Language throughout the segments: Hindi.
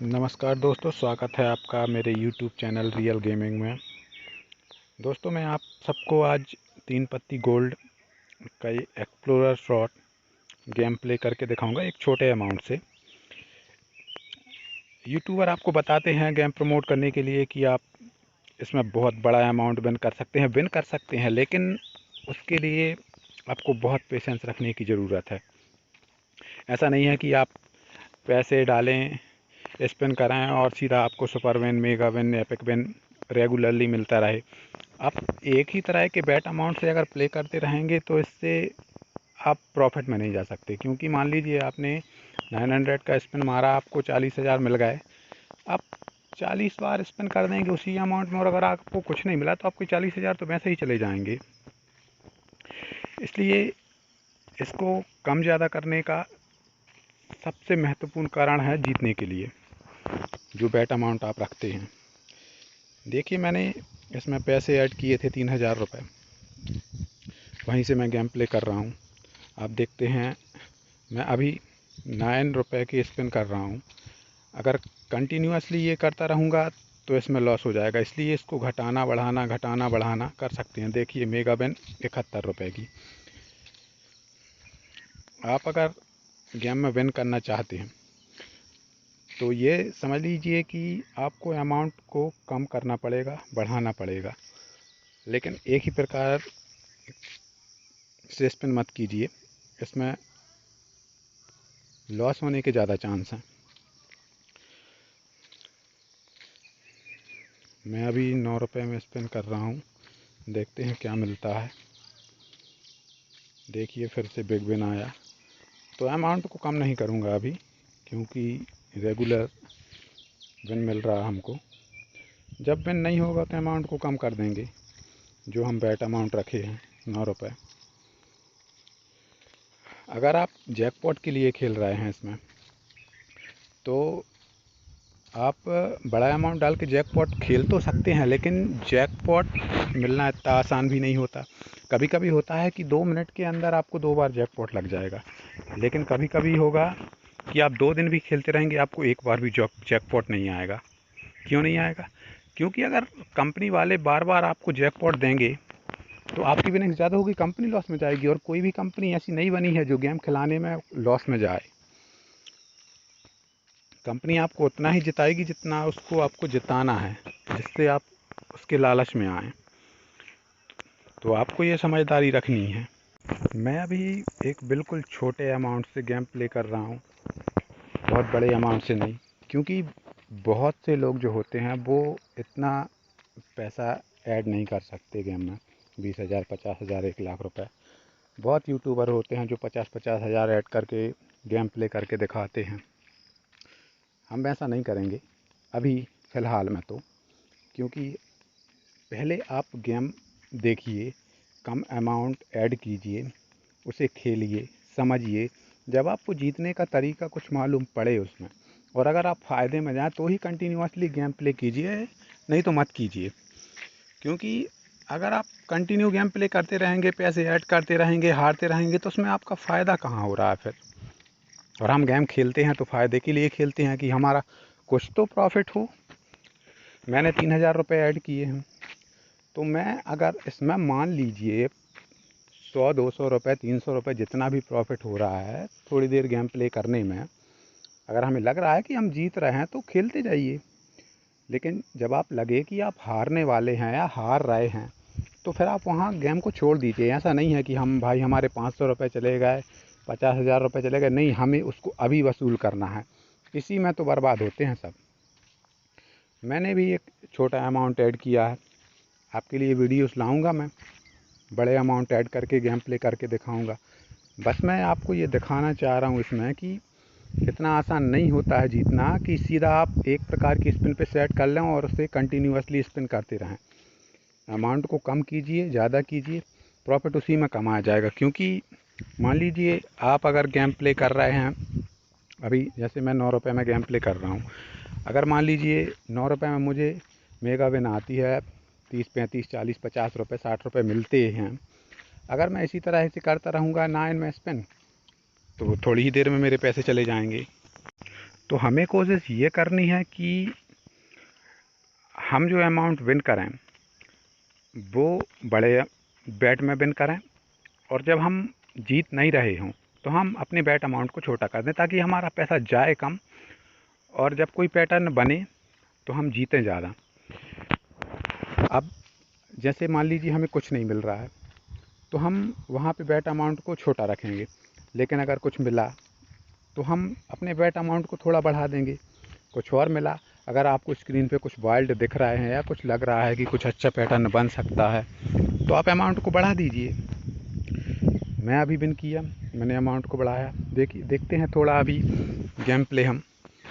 नमस्कार दोस्तों, स्वागत है आपका मेरे YouTube चैनल रियल गेमिंग में। दोस्तों, मैं आप सबको आज 3 पत्ती गोल्ड का एक्सप्लोरर शॉट गेम प्ले करके दिखाऊंगा एक छोटे अमाउंट से। यूट्यूबर आपको बताते हैं गेम प्रमोट करने के लिए कि आप इसमें बहुत बड़ा अमाउंट विन कर सकते हैं, लेकिन उसके लिए आपको बहुत पेशेंस रखने की ज़रूरत है। ऐसा नहीं है कि आप पैसे डालें, स्पिन कराएं और सीधा आपको super win, mega win, epic win regularly मिलता रहे। आप एक ही तरह के बैट अमाउंट से अगर प्ले करते रहेंगे तो इससे आप प्रॉफिट में नहीं जा सकते, क्योंकि मान लीजिए आपने 900 का स्पिन मारा, आपको 40,000 मिल गए। आप 40 बार स्पिन कर देंगे उसी अमाउंट में, और अगर आपको कुछ नहीं मिला तो आपके 40,000 तो वैसे ही चले जाएंगे। इसलिए इसको कम ज़्यादा करने का सबसे महत्वपूर्ण कारण है जीतने के लिए जो बैट अमाउंट आप रखते हैं। देखिए, मैंने इसमें पैसे ऐड किए थे 3,000 रुपये, वहीं से मैं गेम प्ले कर रहा हूँ। आप देखते हैं मैं अभी 9 रुपये की स्पिन कर रहा हूँ। अगर कंटिन्यूसली ये करता रहूँगा तो इसमें लॉस हो जाएगा, इसलिए इसको घटाना बढ़ाना कर सकते हैं। देखिए, मेगा विन 71 रुपये की। आप अगर गेम में विन करना चाहते हैं तो ये समझ लीजिए कि आपको अमाउंट को कम करना पड़ेगा, बढ़ाना पड़ेगा, लेकिन एक ही प्रकार से स्पिन मत कीजिए, इसमें लॉस होने के ज़्यादा चांस हैं। मैं अभी 9 रुपये में स्पिन कर रहा हूँ, देखते हैं क्या मिलता है। देखिए, फिर से बिग विन आया, तो अमाउंट को कम नहीं करूँगा अभी, क्योंकि रेगुलर विन मिल रहा हमको। जब विन नहीं होगा तो अमाउंट को कम कर देंगे, जो हम बैट अमाउंट रखे हैं 9 रुपये। अगर आप जैकपॉट के लिए खेल रहे हैं इसमें, तो आप बड़ा अमाउंट डाल के जैकपॉट खेल तो सकते हैं, लेकिन जैकपॉट मिलना इतना आसान भी नहीं होता। कभी कभी होता है कि 2 मिनट के अंदर आपको 2 बार जैकपॉट लग जाएगा, लेकिन कभी कभी होगा कि आप 2 दिन भी खेलते रहेंगे, आपको एक बार भी जैकपॉट नहीं आएगा। क्यों नहीं आएगा? क्योंकि अगर कंपनी वाले बार बार आपको जैकपॉट देंगे तो आपकी विनिंग ज़्यादा होगी, कंपनी लॉस में जाएगी। और कोई भी कंपनी ऐसी नहीं बनी है जो गेम खिलाने में लॉस में जाए। कंपनी आपको उतना ही जिताएगी जितना उसको आपको जिताना है, जिससे आप उसके लालच में आएँ। तो आपको ये समझदारी रखनी है। मैं अभी एक बिल्कुल छोटे अमाउंट से गेम प्ले कर रहा हूँ, बहुत बड़े अमाउंट से नहीं, क्योंकि बहुत से लोग जो होते हैं वो इतना पैसा ऐड नहीं कर सकते गेम में। 20,000, 50,000, 1,00,000 रुपए। बहुत यूट्यूबर होते हैं जो 50-50 हज़ार ऐड करके गेम प्ले करके दिखाते हैं। हम वैसा नहीं करेंगे अभी फ़िलहाल में तो, क्योंकि पहले आप गेम देखिए, कम अमाउंट ऐड कीजिए, उसे खेलिए, समझिए। जब आपको जीतने का तरीका कुछ मालूम पड़े उसमें, और अगर आप फ़ायदे में जाएँ तो ही कंटिन्यूअसली गेम प्ले कीजिए, नहीं तो मत कीजिए। क्योंकि अगर आप कंटिन्यू गेम प्ले करते रहेंगे, पैसे ऐड करते रहेंगे, हारते रहेंगे, तो उसमें आपका फ़ायदा कहाँ हो रहा है फिर? और हम गेम खेलते हैं तो फ़ायदे के लिए खेलते हैं कि हमारा कुछ तो प्रॉफिट हो। मैंने 3,000 रुपये ऐड किए हैं, तो मैं अगर इसमें मान लीजिए 100-200 रुपये, 300 रुपये, जितना भी प्रॉफिट हो रहा है थोड़ी देर गेम प्ले करने में, अगर हमें लग रहा है कि हम जीत रहे हैं तो खेलते जाइए। लेकिन जब आप लगे कि आप हारने वाले हैं या हार रहे हैं, तो फिर आप वहाँ गेम को छोड़ दीजिए। ऐसा नहीं है कि हम भाई हमारे 500 रुपये चले गए, 50,000 रुपये चले गए, नहीं, हमें उसको अभी वसूल करना है। इसी में तो बर्बाद होते हैं सब। मैंने भी एक छोटा अमाउंट ऐड किया है, आपके लिए वीडियोस लाऊंगा मैं, बड़े अमाउंट ऐड करके गेम प्ले करके दिखाऊंगा। बस मैं आपको ये दिखाना चाह रहा हूँ इसमें कि इतना आसान नहीं होता है जीतना, कि सीधा आप एक प्रकार की स्पिन पे सेट कर लें और उसे कंटिन्यूसली स्पिन करते रहें। अमाउंट को कम कीजिए, ज़्यादा कीजिए, प्रॉफिट उसी में कमाया जाएगा। क्योंकि मान लीजिए आप अगर गेम प्ले कर रहे हैं, अभी जैसे मैं 9 रुपये में गेम प्ले कर रहा हूँ, अगर मान लीजिए 9 रुपये में मुझे मेगा विन आती है, 30, 35, 40, 50 रुपये, 60 रुपये मिलते हैं। अगर मैं इसी तरह से करता रहूँगा 9 में स्पिन, तो थोड़ी ही देर में मेरे पैसे चले जाएंगे। तो हमें कोशिश ये करनी है कि हम जो अमाउंट विन करें वो बड़े बेट में विन करें, और जब हम जीत नहीं रहे हों तो हम अपने बेट अमाउंट को छोटा कर दें, ताकि हमारा पैसा जाए कम और जब कोई पैटर्न बने तो हम जीतें ज़्यादा। अब जैसे मान लीजिए हमें कुछ नहीं मिल रहा है तो हम वहाँ पे बेट अमाउंट को छोटा रखेंगे, लेकिन अगर कुछ मिला तो हम अपने बेट अमाउंट को थोड़ा बढ़ा देंगे। कुछ और मिला, अगर आपको स्क्रीन पे कुछ वाइल्ड दिख रहे हैं या कुछ लग रहा है कि कुछ अच्छा पैटर्न बन सकता है तो आप अमाउंट को बढ़ा दीजिए। मैं अभी विन किया, मैंने अमाउंट को बढ़ाया। देखते हैं थोड़ा अभी गेम प्ले हम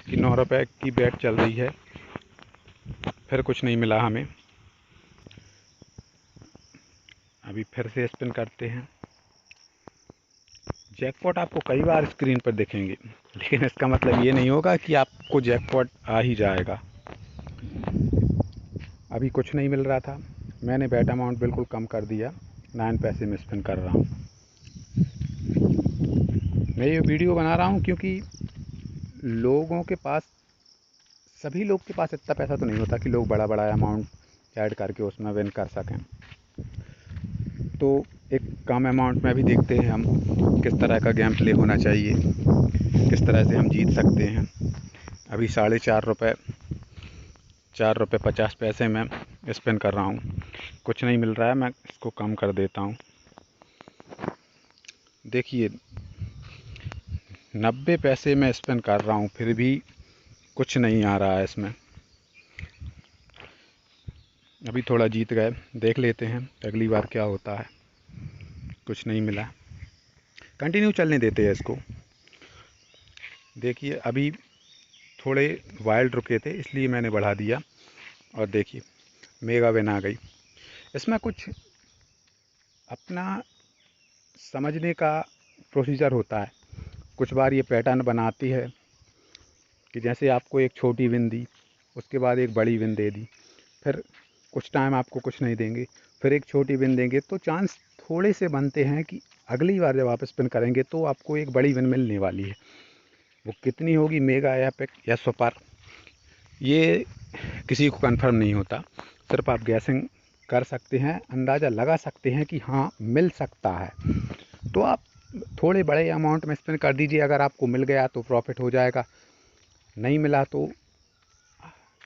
कि 9 रुपये की बेट चल रही है, फिर कुछ नहीं मिला हमें। अभी फिर से स्पिन करते हैं। जैकपॉट आपको कई बार स्क्रीन पर दिखेंगे, लेकिन इसका मतलब ये नहीं होगा कि आपको जैकपॉट आ ही जाएगा। अभी कुछ नहीं मिल रहा था, मैंने बेट अमाउंट बिल्कुल कम कर दिया, 9 पैसे में स्पिन कर रहा हूँ। मैं ये वीडियो बना रहा हूँ क्योंकि लोगों के पास, सभी लोग के पास इतना पैसा तो नहीं होता कि लोग बड़ा बड़ा अमाउंट ऐड करके उसमें विन कर सकें। तो एक कम अमाउंट में भी देखते हैं हम किस तरह का गेम प्ले होना चाहिए, किस तरह से हम जीत सकते हैं। अभी 4.5 रुपये, 4 रुपये 50 पैसे में स्पिन कर रहा हूँ, कुछ नहीं मिल रहा है। मैं इसको कम कर देता हूँ। देखिए 90 पैसे में स्पिन कर रहा हूँ, फिर भी कुछ नहीं आ रहा है इसमें। अभी थोड़ा जीत गए, देख लेते हैं अगली बार क्या होता है। कुछ नहीं मिला, कंटिन्यू चलने देते हैं इसको। देखिए अभी थोड़े वाइल्ड रुके थे इसलिए मैंने बढ़ा दिया, और देखिए मेगा विन आ गई। इसमें कुछ अपना समझने का प्रोसीजर होता है। कुछ बार ये पैटर्न बनाती है कि जैसे आपको एक छोटी विन दी, उसके बाद एक बड़ी विन दे दी, फिर कुछ टाइम आपको कुछ नहीं देंगे, फिर एक छोटी विन देंगे, तो चांस थोड़े से बनते हैं कि अगली बार जब आप स्पिन करेंगे तो आपको एक बड़ी विन मिलने वाली है। वो कितनी होगी, मेगा या पिक या सुपर, ये किसी को कंफर्म नहीं होता। सिर्फ आप गैसिंग कर सकते हैं, अंदाज़ा लगा सकते हैं कि हाँ मिल सकता है। तो आप थोड़े बड़े अमाउंट में स्पिन कर दीजिए, अगर आपको मिल गया तो प्रॉफिट हो जाएगा, नहीं मिला तो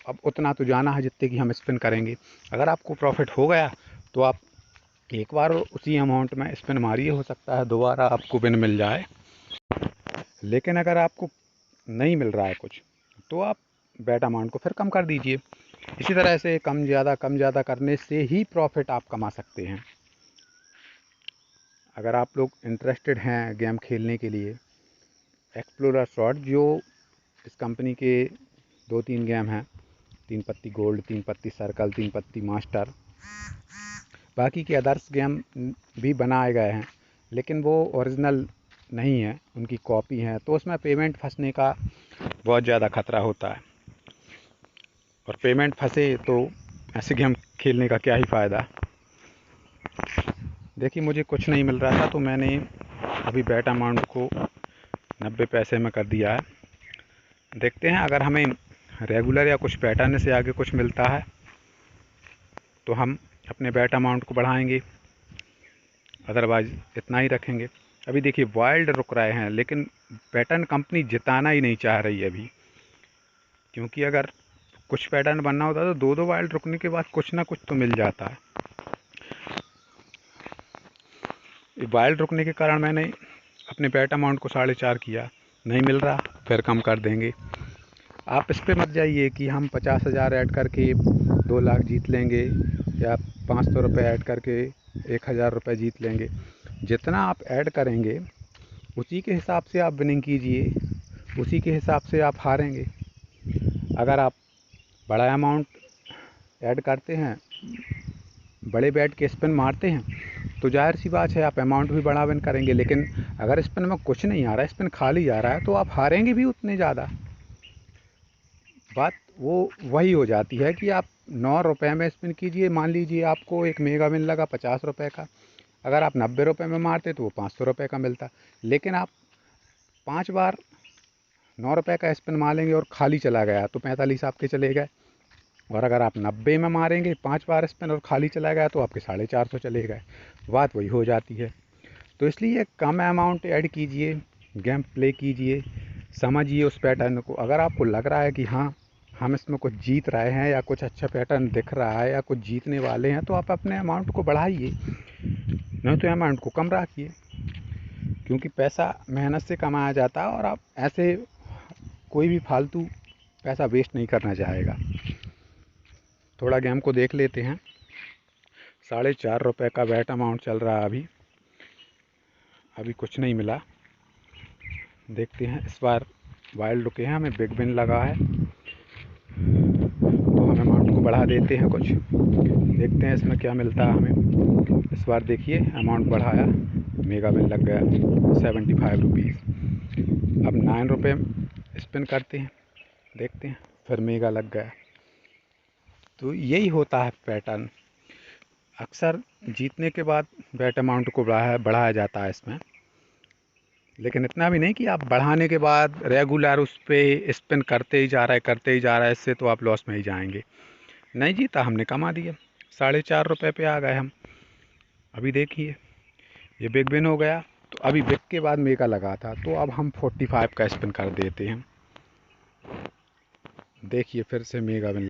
अब उतना तो जाना है जितने की हम स्पिन करेंगे। अगर आपको प्रॉफिट हो गया तो आप एक बार उसी अमाउंट में स्पिन मारिए, हो सकता है दोबारा आपको विन मिल जाए। लेकिन अगर आपको नहीं मिल रहा है कुछ तो आप बेट अमाउंट को फिर कम कर दीजिए। इसी तरह से कम ज़्यादा करने से ही प्रॉफिट आप कमा सकते हैं। अगर आप लोग इंटरेस्टेड हैं गेम खेलने के लिए, एक्सप्लोरर शॉट जो इस कंपनी के 2-3 गेम हैं, 3 पत्ती गोल्ड, 3 पत्ती सर्कल, 3 पत्ती मास्टर, बाकी के अदर्स गेम भी बनाए गए हैं लेकिन वो ओरिजिनल नहीं है, उनकी कॉपी है, तो उसमें पेमेंट फंसने का बहुत ज़्यादा खतरा होता है, और पेमेंट फंसे तो ऐसे गेम खेलने का क्या ही फ़ायदा। देखिए मुझे कुछ नहीं मिल रहा था तो मैंने अभी बेट अमाउंट को 90 पैसे में कर दिया है। देखते हैं अगर हमें रेगुलर या कुछ पैटर्न से आगे कुछ मिलता है तो हम अपने बेट अमाउंट को बढ़ाएंगे, अदरवाइज़ इतना ही रखेंगे। अभी देखिए वाइल्ड रुक रहे हैं, लेकिन पैटर्न कंपनी जिताना ही नहीं चाह रही है अभी, क्योंकि अगर कुछ पैटर्न बनना होता तो 2-2 वाइल्ड रुकने के बाद कुछ ना कुछ तो मिल जाता है। वाइल्ड रुकने के कारण मैंने अपने बेट अमाउंट को 4.5 किया, नहीं मिल रहा फिर कम कर देंगे। आप इस पे मत जाइए कि हम 50,000 ऐड करके 2 लाख जीत लेंगे या 500 रुपये ऐड करके 1,000 रुपये जीत लेंगे। जितना आप ऐड करेंगे उसी के हिसाब से आप विनिंग कीजिए, उसी के हिसाब से आप हारेंगे। अगर आप बड़ा अमाउंट ऐड करते हैं, बड़े बैट के स्पिन मारते हैं, तो जाहिर सी बात है आप अमाउंट भी बड़ा विन करेंगे, लेकिन अगर स्पिन में कुछ नहीं आ रहा है, स्पिन खाली आ रहा है, तो आप हारेंगे भी उतने ज़्यादा। बात वो वही हो जाती है कि आप 9 रुपये में स्पिन कीजिए, मान लीजिए आपको एक मेगा विन लगा 50 रुपये का, अगर आप 90 रुपये में मारते तो वो 500 रुपये का मिलता, लेकिन आप 5 बार ₹9 का स्पिन मारेंगे और खाली चला गया तो 45 आपके चले गए। और अगर आप 90 में मारेंगे 5 बार स्पिन और खाली चला गया तो आपके 450 चले गए। बात वही हो जाती है। तो इसलिए कम अमाउंट ऐड कीजिए, गेम प्ले कीजिए, समझिए उस पैटर्न को। अगर आपको लग रहा है कि हाँ हम इसमें कुछ जीत रहे हैं या कुछ अच्छा पैटर्न दिख रहा है या कुछ जीतने वाले हैं, तो आप अपने अमाउंट को बढ़ाइए, नहीं तो अमाउंट को कम रखिए। क्योंकि पैसा मेहनत से कमाया जाता है और आप ऐसे कोई भी फालतू पैसा वेस्ट नहीं करना चाहेगा। थोड़ा गेम को देख लेते हैं। ₹4.5 का बैट अमाउंट चल रहा है अभी कुछ नहीं मिला। देखते हैं, इस बार वाइल्ड रुके हैं, हमें बिग विन लगा है तो हम अमाउंट को बढ़ा देते हैं कुछ। देखते हैं इसमें क्या मिलता है हमें। इस बार देखिए अमाउंट बढ़ाया, मेगा विन लग गया ₹75। अब ₹9 स्पिन करते हैं, देखते हैं, फिर मेगा लग गया। तो यही होता है पैटर्न। अक्सर जीतने के बाद बैट अमाउंट को बढ़ाया जाता है इसमें, लेकिन इतना भी नहीं कि आप बढ़ाने के बाद रेगुलर उस पर स्पिन करते ही जा रहा है, इससे तो आप लॉस में ही जाएंगे। नहीं जीता, हमने कमा दिया, ₹4.5 पे आ गए हम। अभी देखिए ये बिग विन हो गया, तो अभी बिग के बाद मेगा लगा था, तो अब हम 45 का स्पिन कर देते हैं। देखिए फिर से मेगा विन